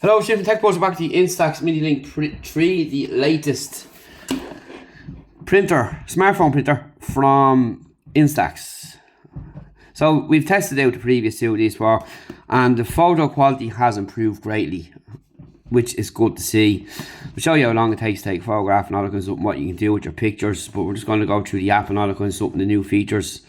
Hello, Shift and Tech Boys, back to the Instax Mini Link 3, the latest printer, smartphone printer from Instax. So we've tested out the previous two of these before, and the photo quality has improved greatly, which is good to see. We'll show you how long it takes to take a photograph and all that kind of stuff, and what you can do with your pictures, but we're just going to go through the app and all that kind of stuff and the new features.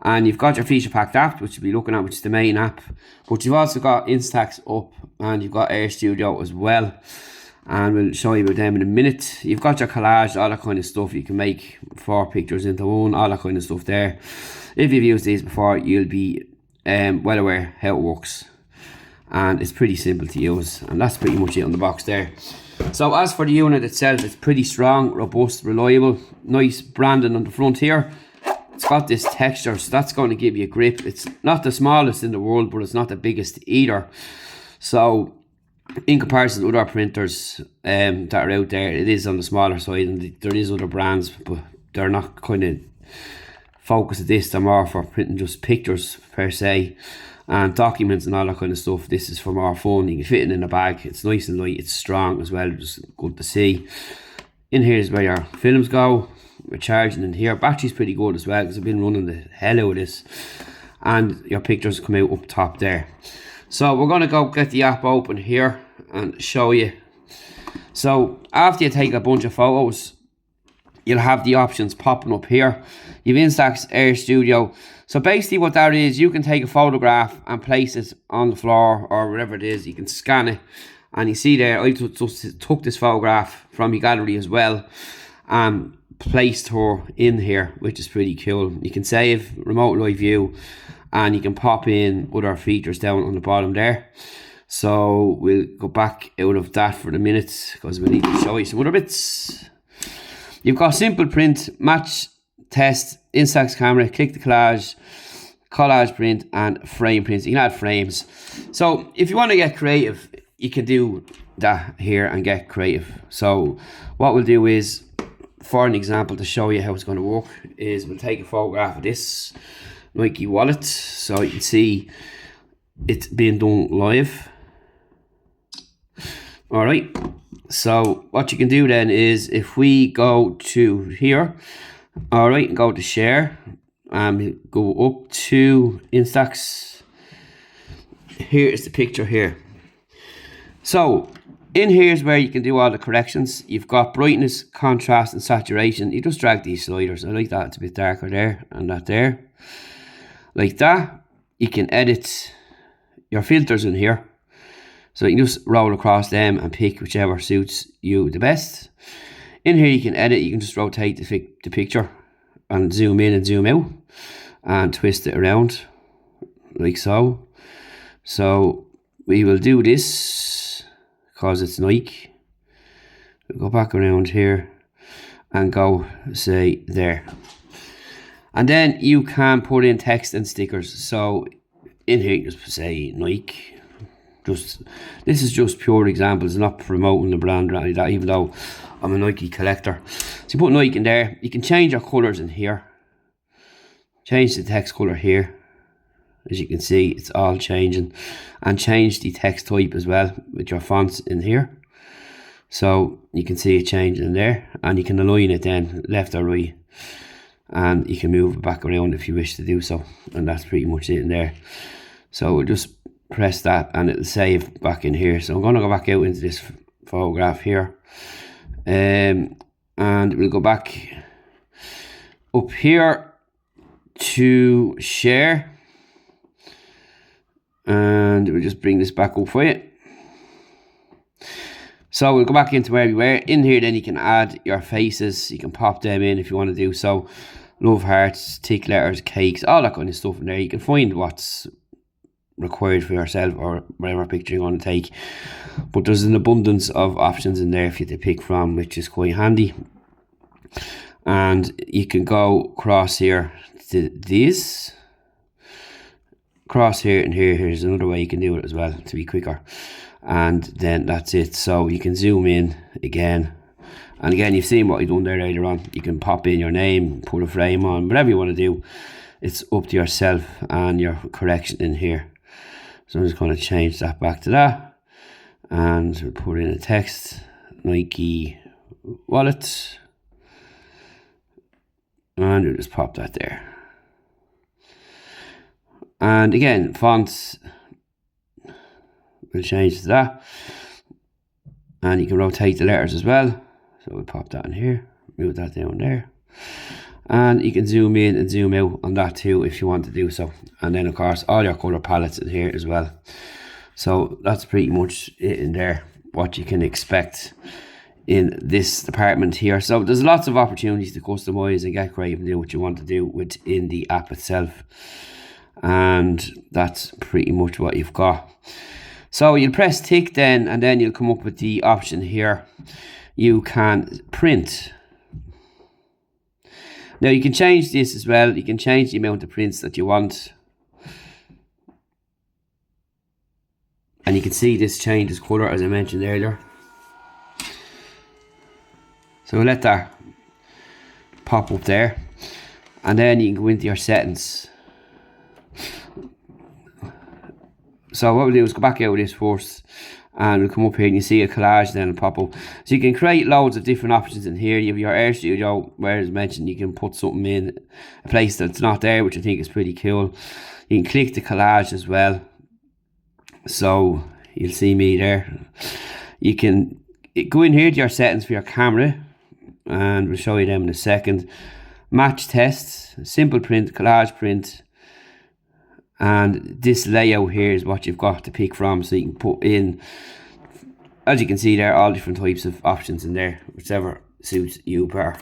And you've got your feature packed app, which you'll be looking at, which is the main app. But you've also got Instax up, and you've got Air Studio as well. And we'll show you about them in a minute. You've got your collage, all that kind of stuff. You can make 4 pictures into one, all that kind of stuff there. If you've used these before, you'll be well aware how it works. And it's pretty simple to use. And that's pretty much it on the box there. So as for the unit itself, it's pretty strong, robust, reliable. Nice branding on the front here. It's got this texture, so that's going to give you a grip. It's not the smallest in the world, but it's not the biggest either. So in comparison to other printers that are out there, it is on the smaller side, and there is other brands, but they're not kind of focused at this. They're more for printing just pictures per se, and documents and all that kind of stuff. This is for more fun. You can fit it in a bag. It's nice and light. It's strong as well. Just good to see. In here is where your films go. We're charging in here. Battery's pretty good as well, because I've been running the hell out of this. And your pictures come out up top there. So we're going to go get the app open here and show you. So after you take a bunch of photos, you'll have the options popping up here. You've Instax Air Studio. So basically what that is, you can take a photograph and place it on the floor or wherever it is. You can scan it. And you see there, I just took this photograph from your gallery as well. And placed her in here, which is pretty cool. You can save remote live view, and you can pop in other features down on the bottom there. So we'll go back out of that for the minute, because we need to show you some other bits. You've got simple print, match, test, Instax camera, click the collage print, and frame prints. You can add frames. So if you want to get creative, you can do that here and get creative. So what we'll do is, for an example, to show you how it's going to work, is we'll take a photograph of this Nike wallet, so you can see it's being done live. Alright, so what you can do then is, if we go to here, alright, and go to share, and go up to Instax, here is the picture here. So in here is where you can do all the corrections. You've got brightness, contrast, and saturation. You just drag these sliders. I like that. It's a bit darker there and that there. Like that. You can edit your filters in here. So you can just roll across them and pick whichever suits you the best. In here you can edit. You can just rotate the picture and zoom in and zoom out. And twist it around. Like so. So we will do this, because it's Nike. We'll go back around here and go, say, there. And then you can put in text and stickers. So in here you just say Nike. This is just pure examples, not promoting the brand or anything like that, even though I'm a Nike collector. So you put Nike in there. You can change your colours in here. Change the text colour here. As you can see, it's all changing. And change the text type as well with your fonts in here. So you can see it changing in there. And you can align it then left or right. And you can move it back around if you wish to do so. And that's pretty much it in there. So we'll just press that and it'll save back in here. So I'm going to go back out into this photograph here. And we'll go back up here to share. And we'll just bring this back up for you. So we'll go back into where we were. In here then you can add your faces. You can pop them in if you want to do so. Love hearts, tick letters, cakes, all that kind of stuff in there. You can find what's required for yourself or whatever picture you want to take. But there's an abundance of options in there for you to pick from, which is quite handy. And you can go across here to these. Cross here and here. Here's another way you can do it as well to be quicker. And then that's it. So you can zoom in again. And again, you've seen what I've done there earlier on. You can pop in your name, put a frame on, whatever you want to do. It's up to yourself and your correction in here. So I'm just going to change that back to that. and we'll put in a text, Nike wallet, and we'll just pop that there. And again, fonts, we'll change to that, and you can rotate the letters as well. So we'll pop that in here, move that down there, and you can zoom in and zoom out on that too if you want to do so. And then of course all your color palettes in here as well. So that's pretty much it in there, what you can expect in this department here. So there's lots of opportunities to customize and get creative and do what you want to do within the app itself. And that's pretty much what you've got. So you'll press tick then, and then you'll come up with the option here. You can print. Now you can change this as well. You can change the amount of prints that you want. And you can see this changes colour as I mentioned earlier. So we'll let that pop up there. And then you can go into your settings. So what we'll do is go back out of this first, and we'll come up here and you see a collage then it'll pop up. So you can create loads of different options in here. You have your Air Studio, where as mentioned you can put something in a place that's not there, which I think is pretty cool. You can click the collage as well. So you'll see me there. You can go in here to your settings for your camera, and we'll show you them in a second. Match tests, simple print, collage print, and this layout here is what you've got to pick from. So you can put in, as you can see there, all different types of options in there, whichever suits you better.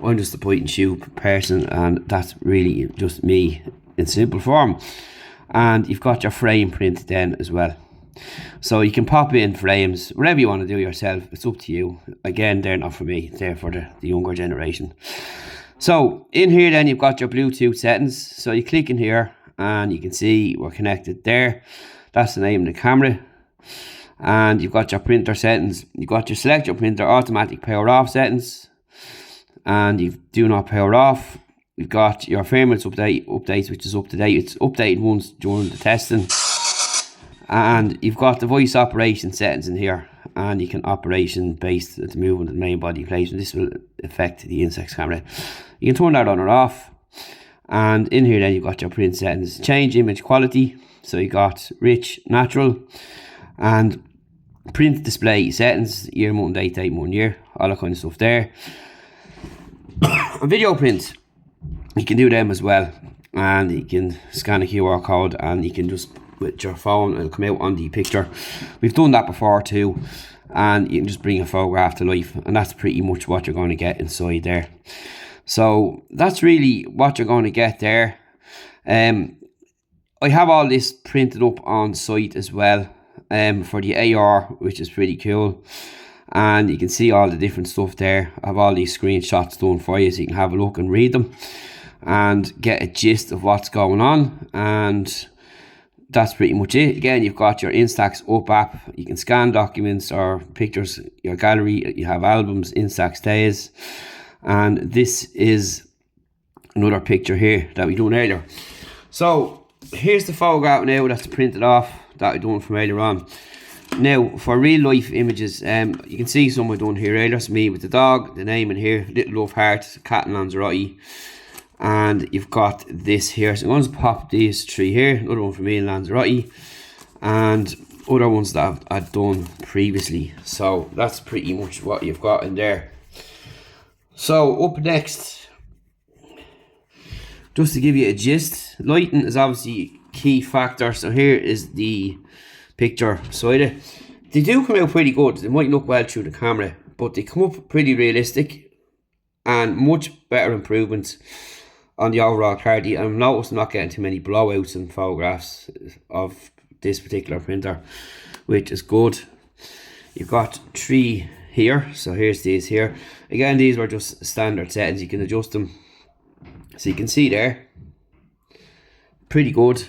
I'm just a point and shoot person, and that's really just me in simple form. And you've got your frame print then as well. So you can pop in frames, whatever you want to do yourself, it's up to you. Again, they're not for me, they're for the younger generation. So in here then you've got your Bluetooth settings. So you click in here and you can see we're connected there. That's the name of the camera. And you've got your printer settings. You've got your select your printer automatic power off settings, and you do not power off. You've got your firmware updates, which is up to date. It's updated once during the testing. And you've got the voice operation settings in here, and you can operation based at the movement of the main body plate, and this will affect the instax camera. You can turn that on or off. And in here then you've got your print settings. Change image quality, so you got rich, natural, and print display settings, year, month, date, month, year, all that kind of stuff there. And video print, you can do them as well, and you can scan a QR code and you can just with your phone it'll come out on the picture. We've done that before too, and you can just bring a photograph to life, and that's pretty much what you're going to get inside there. So that's really what you're going to get there. I have all this printed up on site as well for the AR, which is pretty cool. And you can see all the different stuff there. I have all these screenshots done for you so you can have a look and read them and get a gist of what's going on. And that's pretty much it. Again, you've got your Instax Up app. You can scan documents or pictures, your gallery. You have albums, Instax Days. And this is another picture here that we done earlier. So here's the photograph now that's printed off that I done from earlier on. Now for real life images, you can see some I done here earlier. It's me with the dog, the name in here, little love heart, cat and Lanzarote. And you've got this here. So I'm going to pop these three here. Another one for me in Lanzarote, and other ones that I've done previously. So that's pretty much what you've got in there. So up next, just to give you a gist, lighting is obviously a key factor. So here is the picture side of it. They do come out pretty good. They might look well through the camera, but they come up pretty realistic and much better improvements on the overall clarity. I've noticed I'm not getting too many blowouts in photographs of this particular printer, which is good. You've got three here, so here's these here. Again, these were just standard settings. You can adjust them, so you can see there, pretty good.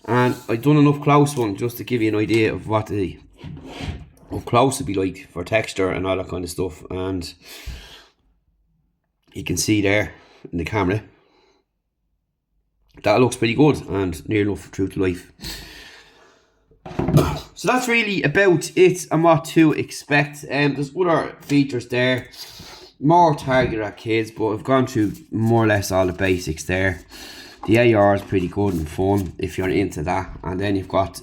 And I've done an up close one just to give you an idea of what the up close would be like for texture and all that kind of stuff. And you can see there in the camera that looks pretty good and near enough true to life. So that's really about it and what to expect. There's other features there, more targeted at kids, but I've gone through more or less all the basics there. The AR is pretty good and fun if you're into that. And then you've got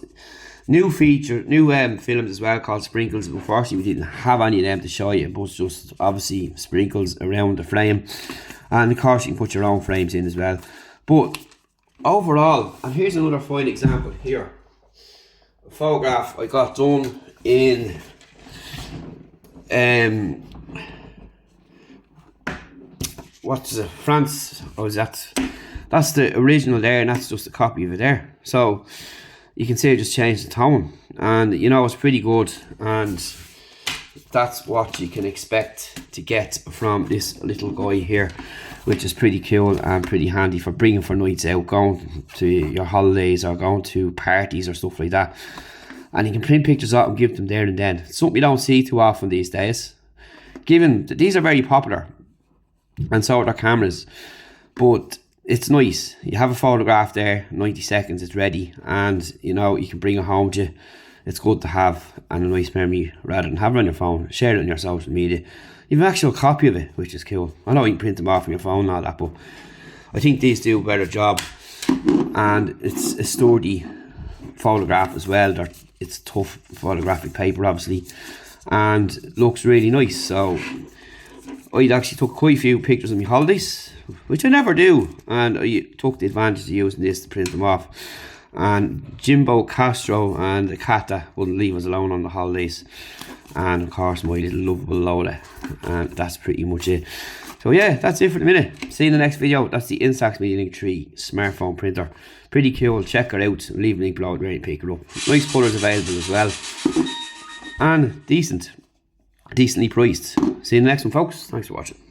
new films as well called sprinkles. Unfortunately, we didn't have any of them to show you, but it's just obviously sprinkles around the frame. And of course, you can put your own frames in as well. But overall, and here's another fine example here. A photograph I got done in what's it, France. That's the original there, and that's just a copy of it there. So you can see I just changed the tone, and you know, it's pretty good, and that's what you can expect to get from this little guy here, which is pretty cool and pretty handy for bringing for nights out, going to your holidays or going to parties or stuff like that. And you can print pictures out and give them there and then. It's something you don't see too often these days, given that these are very popular, and so are their cameras. But it's nice. You have a photograph there, 90 seconds, it's ready, and you know, you can bring it home to you. It's good to have, and a nice memory rather than have it on your phone. Share it on your social media. You have an actual copy of it, which is cool. I know you can print them off on your phone and all that, but I think these do a better job. And it's a sturdy photograph as well. It's tough photographic paper, obviously, and looks really nice. So I actually took quite a few pictures on my holidays, which I never do, and I took the advantage of using this to print them off. And Jimbo Castro and the cat that wouldn't leave us alone on the holidays, and of course my little lovable Lola, and that's pretty much it. So yeah, that's it for the minute. See you in the next video. That's the Instax Media Link 3 smartphone printer. Pretty cool. Check her out. I'll leave a link below where you pick her up. Nice colours available as well, and decently priced. See you in the next one, folks. Thanks for watching.